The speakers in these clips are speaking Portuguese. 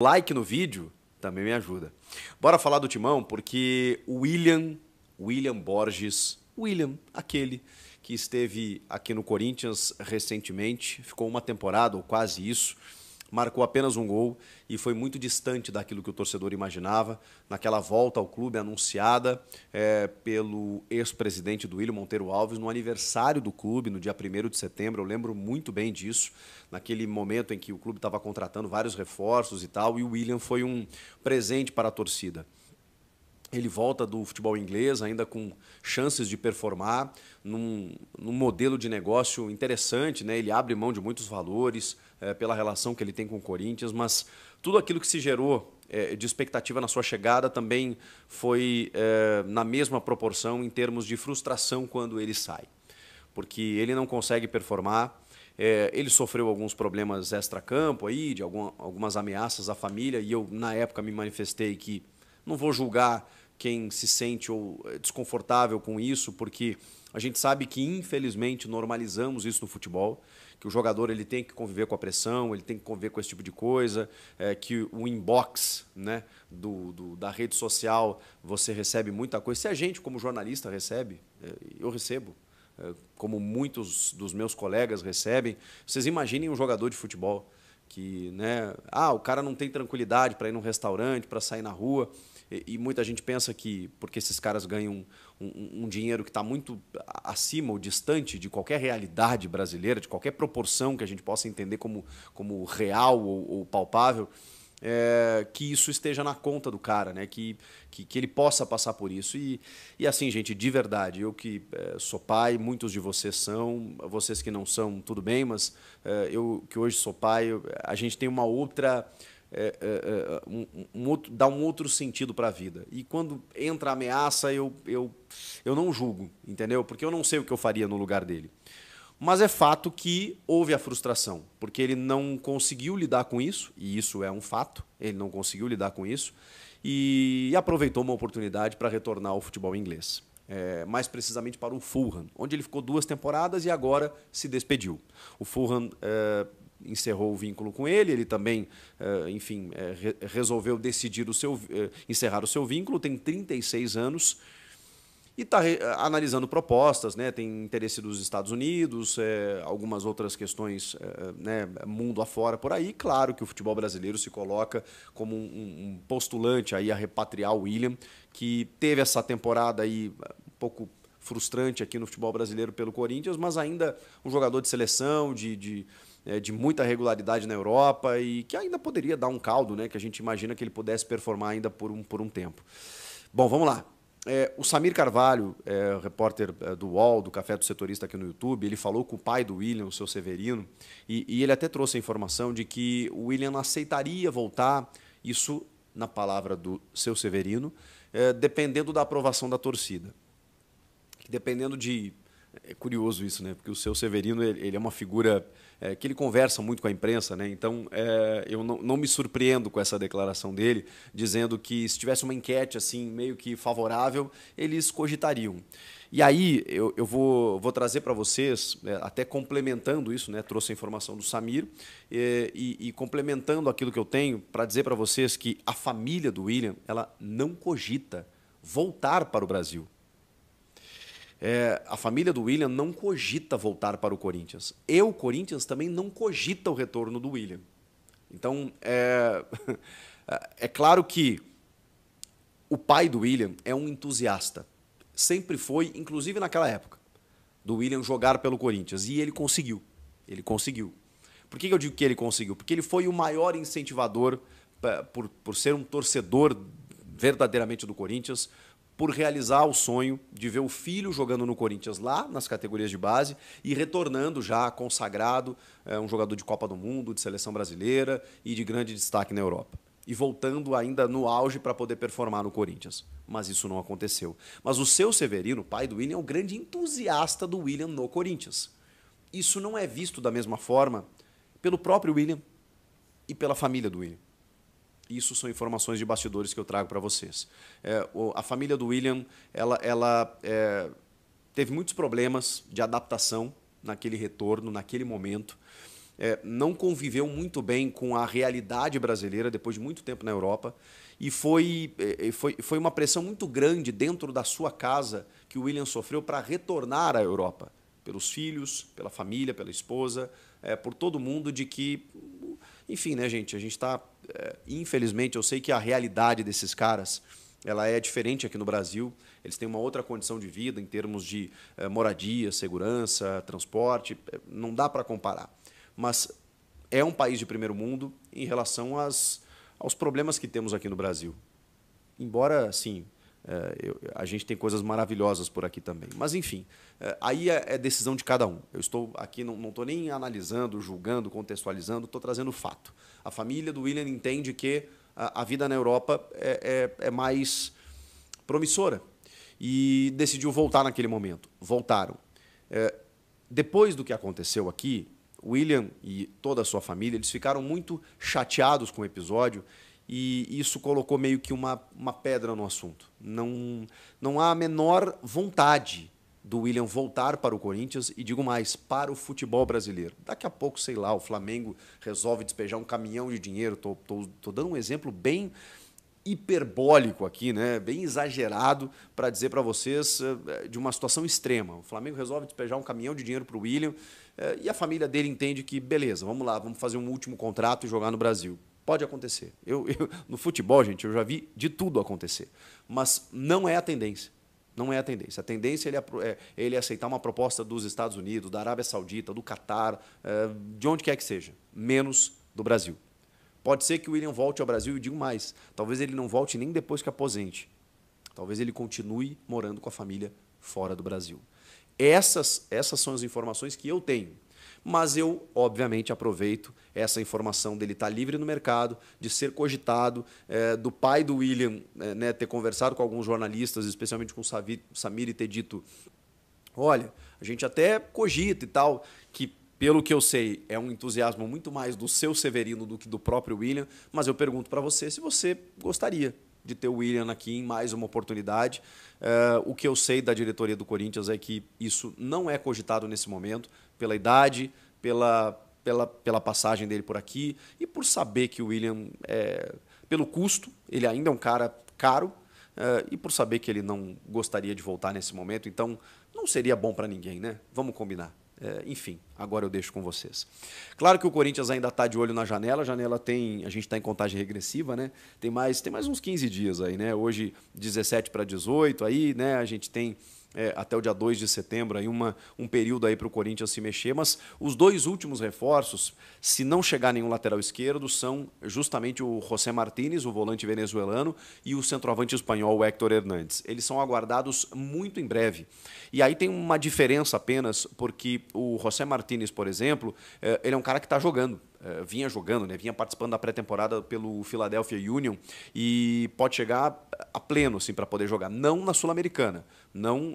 Like no vídeo também me ajuda. Bora falar do Timão, porque o William Borges, aquele que esteve aqui no Corinthians recentemente, ficou uma temporada ou quase isso, marcou apenas um gol e foi muito distante daquilo que o torcedor imaginava naquela volta ao clube anunciada pelo ex-presidente do William, Monteiro Alves, no aniversário do clube, no dia 1º de setembro. Eu lembro muito bem disso, naquele momento em que o clube estava contratando vários reforços e tal, e o William foi um presente para a torcida. Ele volta do futebol inglês ainda com chances de performar num modelo de negócio interessante, né? Ele abre mão de muitos valores pela relação que ele tem com o Corinthians, mas tudo aquilo que se gerou de expectativa na sua chegada também foi na mesma proporção em termos de frustração quando ele sai, porque ele não consegue performar. Ele sofreu alguns problemas extra-campo aí, de algumas ameaças à família, e eu, na época, me manifestei que não vou julgar quem se sente desconfortável com isso, porque a gente sabe que, infelizmente, normalizamos isso no futebol, que o jogador ele tem que conviver com a pressão, ele tem que conviver com esse tipo de coisa, que o inbox, né, da rede social, você recebe muita coisa. Se a gente, como jornalista, recebe, eu recebo, como muitos dos meus colegas recebem. Vocês imaginem um jogador de futebol que, né, o cara não tem tranquilidade para ir num restaurante, para sair na rua, e muita gente pensa que, porque esses caras ganham um dinheiro que está muito acima ou distante de qualquer realidade brasileira, de qualquer proporção que a gente possa entender como real ou palpável, que isso esteja na conta do cara, né? Que ele possa passar por isso. E assim, gente, de verdade, eu que sou pai, muitos de vocês são, vocês que não são, tudo bem, mas eu que hoje sou pai, a gente tem uma outra... dá um outro sentido para a vida. E quando entra a ameaça, eu não julgo, entendeu? Porque eu não sei o que eu faria no lugar dele. Mas é fato que houve a frustração, porque ele não conseguiu lidar com isso, e isso é um fato, ele não conseguiu lidar com isso, e aproveitou uma oportunidade para retornar ao futebol inglês. Mais precisamente para o Fulham, onde ele ficou 2 temporadas e agora se despediu. O Fulham encerrou o vínculo com ele também, enfim, resolveu decidir encerrar o seu vínculo, tem 36 anos, e está analisando propostas, né? Tem interesse dos Estados Unidos, algumas outras questões, né, mundo afora por aí. Claro que o futebol brasileiro se coloca como um postulante aí a repatriar o William, que teve essa temporada aí um pouco frustrante aqui no futebol brasileiro pelo Corinthians, mas ainda um jogador de seleção, de muita regularidade na Europa e que ainda poderia dar um caldo, né? Que a gente imagina que ele pudesse performar ainda por um tempo. Bom, vamos lá. O Samir Carvalho, repórter do UOL, do Café do Setorista aqui no YouTube, ele falou com o pai do William, o seu Severino, e ele até trouxe a informação de que o William aceitaria voltar, isso na palavra do seu Severino, dependendo da aprovação da torcida. Dependendo de... É curioso isso, né? Porque o seu Severino ele é uma figura que ele conversa muito com a imprensa, né? Então eu não me surpreendo com essa declaração dele, dizendo que se tivesse uma enquete assim meio que favorável, eles cogitariam. E aí eu vou trazer para vocês, até complementando isso, né? Trouxe a informação do Samir e complementando aquilo que eu tenho para dizer para vocês que a família do William ela não cogita voltar para o Brasil. A família do William não cogita voltar para o Corinthians. E o Corinthians também não cogita o retorno do William. Então, é claro que o pai do William é um entusiasta. Sempre foi, inclusive naquela época, do William jogar pelo Corinthians. E ele conseguiu. Ele conseguiu. Por que eu digo que ele conseguiu? Porque ele foi o maior incentivador, por ser um torcedor verdadeiramente do Corinthians, por realizar o sonho de ver o filho jogando no Corinthians lá nas categorias de base e retornando já consagrado, um jogador de Copa do Mundo, de seleção brasileira e de grande destaque na Europa. E voltando ainda no auge para poder performar no Corinthians. Mas isso não aconteceu. Mas o seu Severino, pai do William, é o grande entusiasta do William no Corinthians. Isso não é visto da mesma forma pelo próprio William e pela família do William. Isso são informações de bastidores que eu trago para vocês. A família do William ela teve muitos problemas de adaptação naquele retorno, naquele momento. não conviveu muito bem com a realidade brasileira depois de muito tempo na Europa. E foi uma pressão muito grande dentro da sua casa que o William sofreu para retornar à Europa. Pelos filhos, pela família, pela esposa, por todo mundo, de que... Enfim, né, gente? A gente está... infelizmente, eu sei que a realidade desses caras ela é diferente aqui no Brasil. Eles têm uma outra condição de vida em termos de moradia, segurança, transporte. Não dá para comparar. Mas é um país de primeiro mundo em relação aos problemas que temos aqui no Brasil. Embora, sim, a gente tem coisas maravilhosas por aqui também. Mas, enfim, aí é decisão de cada um. Eu estou aqui, não estou nem analisando, julgando, contextualizando, estou trazendo fato. A família do William entende que a vida na Europa é mais promissora e decidiu voltar naquele momento. Voltaram. Depois do que aconteceu aqui, William e toda a sua família, eles ficaram muito chateados com o episódio e isso colocou meio que uma pedra no assunto. Não há a menor vontade do William voltar para o Corinthians e, digo mais, para o futebol brasileiro. Daqui a pouco, sei lá, o Flamengo resolve despejar um caminhão de dinheiro. Tô dando um exemplo bem hiperbólico aqui, né? Bem exagerado para dizer para vocês de uma situação extrema. O Flamengo resolve despejar um caminhão de dinheiro para o William e a família dele entende que, beleza, vamos lá, vamos fazer um último contrato e jogar no Brasil. Pode acontecer. No futebol, gente, eu já vi de tudo acontecer. Mas não é a tendência. Não é a tendência. A tendência é ele aceitar uma proposta dos Estados Unidos, da Arábia Saudita, do Catar, de onde quer que seja, menos do Brasil. Pode ser que o William volte ao Brasil e digo mais, talvez ele não volte nem depois que aposente. Talvez ele continue morando com a família fora do Brasil. Essas são as informações que eu tenho. Mas eu, obviamente, aproveito essa informação dele estar livre no mercado, de ser cogitado, do pai do William ter conversado com alguns jornalistas, especialmente com o Samir, e ter dito, olha, a gente até cogita e tal, que, pelo que eu sei, é um entusiasmo muito mais do seu Severino do que do próprio William, mas eu pergunto para você se você gostaria de ter o William aqui em mais uma oportunidade. O que eu sei da diretoria do Corinthians é que isso não é cogitado nesse momento, pela idade, pela passagem dele por aqui e por saber que o William, pelo custo, ele ainda é um cara caro e por saber que ele não gostaria de voltar nesse momento. Então, não seria bom para ninguém, né? Vamos combinar. Enfim, agora eu deixo com vocês. Claro que o Corinthians ainda está de olho na janela. A janela a gente está em contagem regressiva, né? Tem mais uns 15 dias aí, né? Hoje 17 para 18, aí, né? A gente tem até o dia 2 de setembro aí um período aí para o Corinthians se mexer, mas os dois últimos reforços, se não chegar nenhum lateral esquerdo, são justamente o José Martínez, o volante venezuelano, e o centroavante espanhol, o Héctor Hernández. Eles são aguardados muito em breve. E aí tem uma diferença apenas, porque o José Martínez, por exemplo, ele é um cara que está jogando. Vinha jogando, né? Vinha participando da pré-temporada pelo Philadelphia Union e pode chegar a pleno assim, para poder jogar. Não na Sul-Americana, não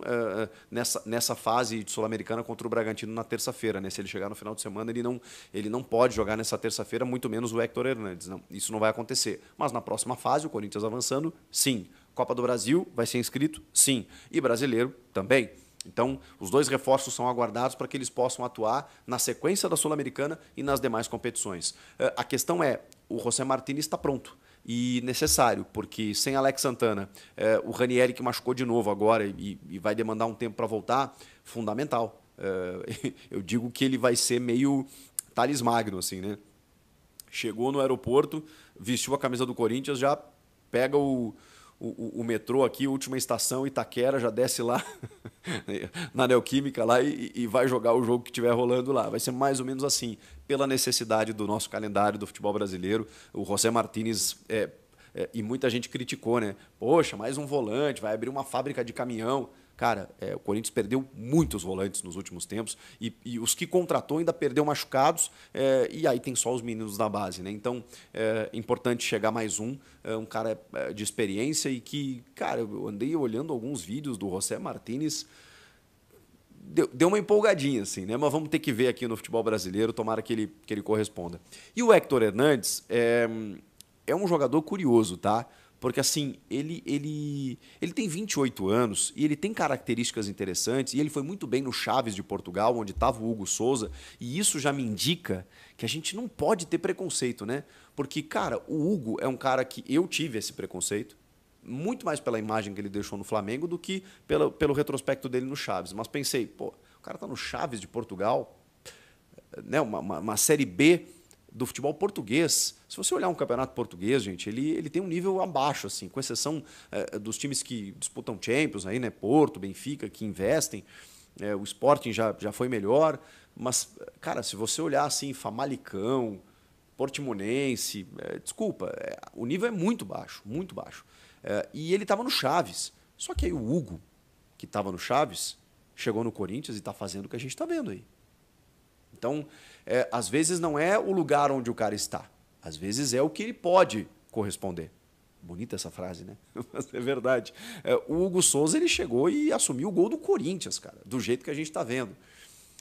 nessa fase de Sul-Americana contra o Bragantino na terça-feira. Né? Se ele chegar no final de semana, ele não pode jogar nessa terça-feira, muito menos o Héctor Hernández. Não, isso não vai acontecer. Mas na próxima fase, o Corinthians avançando, sim. Copa do Brasil vai ser inscrito? Sim. E brasileiro também. Então, os dois reforços são aguardados para que eles possam atuar na sequência da Sul-Americana e nas demais competições. A questão é, o José Martínez está pronto e necessário, porque sem Alex Santana, o Ranieri que machucou de novo agora e vai demandar um tempo para voltar, fundamental. Eu digo que ele vai ser meio Thales Magno, assim, né? Chegou no aeroporto, vestiu a camisa do Corinthians, já pega o metrô aqui, última estação, Itaquera, já desce lá na Neoquímica lá e vai jogar o jogo que estiver rolando lá. Vai ser mais ou menos assim, pela necessidade do nosso calendário do futebol brasileiro. O José Martínez, e muita gente criticou, né? Poxa, mais um volante, vai abrir uma fábrica de caminhão. Cara, o Corinthians perdeu muitos volantes nos últimos tempos e os que contratou ainda perdeu machucados e aí tem só os meninos da base, né? Então, é importante chegar mais um cara de experiência e que, cara, eu andei olhando alguns vídeos do José Martínez, deu uma empolgadinha, assim, né? Mas vamos ter que ver aqui no futebol brasileiro, tomara que ele corresponda. E o Héctor Hernández é um jogador curioso, tá? Porque assim, ele tem 28 anos e ele tem características interessantes e ele foi muito bem no Chaves de Portugal, onde estava o Hugo Souza, e isso já me indica que a gente não pode ter preconceito, né? Porque, cara, o Hugo é um cara que eu tive esse preconceito, muito mais pela imagem que ele deixou no Flamengo do que pelo retrospecto dele no Chaves. Mas pensei, pô, o cara tá no Chaves de Portugal, né, uma Série B do futebol português. Se você olhar um campeonato português, gente, ele tem um nível abaixo, assim, com exceção dos times que disputam Champions, aí, né, Porto, Benfica, que investem. O Sporting já foi melhor. Mas, cara, se você olhar assim, Famalicão, Portimonense, desculpa, o nível é muito baixo, muito baixo. E ele estava no Chaves. Só que aí o Hugo, que estava no Chaves, chegou no Corinthians e está fazendo o que a gente está vendo aí. Então, às vezes não é o lugar onde o cara está. Às vezes é o que ele pode corresponder. Bonita essa frase, né? Mas é verdade. O Hugo Souza, ele chegou e assumiu o gol do Corinthians, cara, do jeito que a gente está vendo.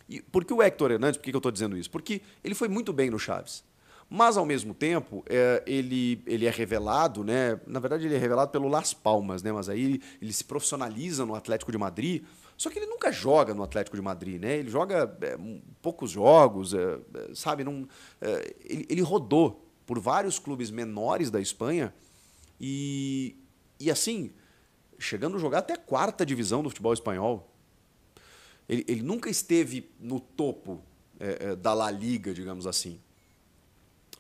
E por que o Héctor Hernandes, por que eu estou dizendo isso? Porque ele foi muito bem no Chaves. Mas, ao mesmo tempo, ele é revelado, né? Na verdade, ele é revelado pelo Las Palmas, né? Mas aí ele se profissionaliza no Atlético de Madrid. Só que ele nunca joga no Atlético de Madrid, né? Ele joga poucos jogos, sabe? Não, ele rodou por vários clubes menores da Espanha e assim, chegando a jogar até a quarta divisão do futebol espanhol. Ele nunca esteve no topo da La Liga, digamos assim.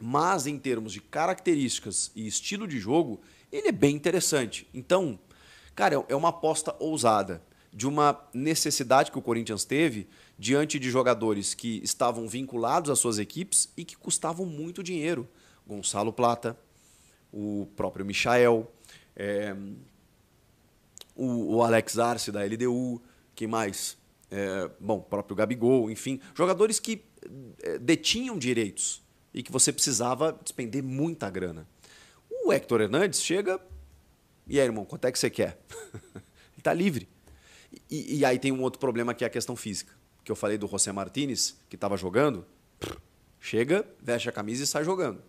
Mas, em termos de características e estilo de jogo, ele é bem interessante. Então, cara, é uma aposta ousada de uma necessidade que o Corinthians teve diante de jogadores que estavam vinculados às suas equipes e que custavam muito dinheiro. Gonçalo Plata, o próprio Michael, o Alex Arce da LDU, quem mais? Bom, o próprio Gabigol, enfim, jogadores que detinham direitos e que você precisava despender muita grana. O Héctor Hernandes chega e aí, irmão, quanto é que você quer? Ele está livre. E aí tem um outro problema que é a questão física, que eu falei do José Martínez, que estava jogando, chega, veste a camisa e sai jogando.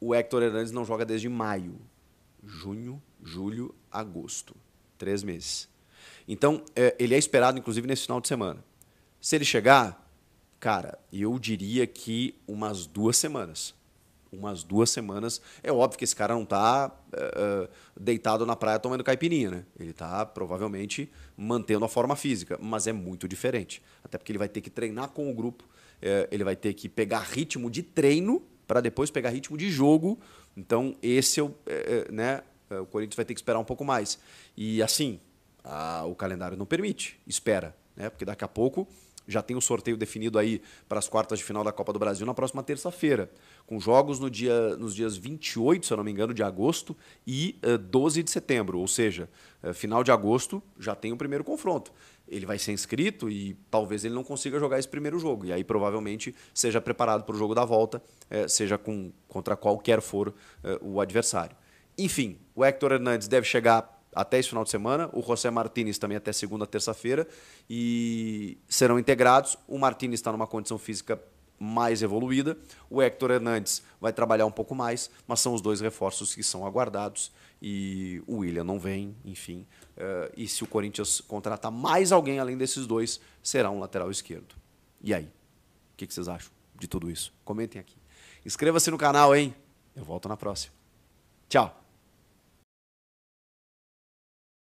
O Héctor Hernandes não joga desde maio, junho, julho, agosto, 3 meses. Então, ele é esperado, inclusive, nesse final de semana. Se ele chegar, cara, eu diria que umas 2 semanas. Umas 2 semanas. É óbvio que esse cara não está deitado na praia tomando caipirinha, né? Ele está provavelmente mantendo a forma física, mas é muito diferente. Até porque ele vai ter que treinar com o grupo, ele vai ter que pegar ritmo de treino para depois pegar ritmo de jogo. Então, esse né? O Corinthians vai ter que esperar um pouco mais. E assim, o calendário não permite, espera, né? Porque daqui a pouco já tem o sorteio definido aí para as quartas de final da Copa do Brasil na próxima terça-feira, com jogos nos dias 28, se eu não me engano, de agosto e 12 de setembro, ou seja, final de agosto já tem o primeiro confronto. Ele vai ser inscrito e talvez ele não consiga jogar esse primeiro jogo, e aí provavelmente seja preparado para o jogo da volta, seja contra qualquer for o adversário. Enfim, o Héctor Hernandes deve chegar até esse final de semana, o José Martínez também até segunda, terça-feira, e serão integrados. O Martínez está numa condição física mais evoluída, o Héctor Hernandes vai trabalhar um pouco mais, mas são os 2 reforços que são aguardados, e o William não vem, enfim. E se o Corinthians contratar mais alguém além desses 2, será um lateral esquerdo. E aí? O que vocês acham de tudo isso? Comentem aqui. Inscreva-se no canal, hein? Eu volto na próxima. Tchau!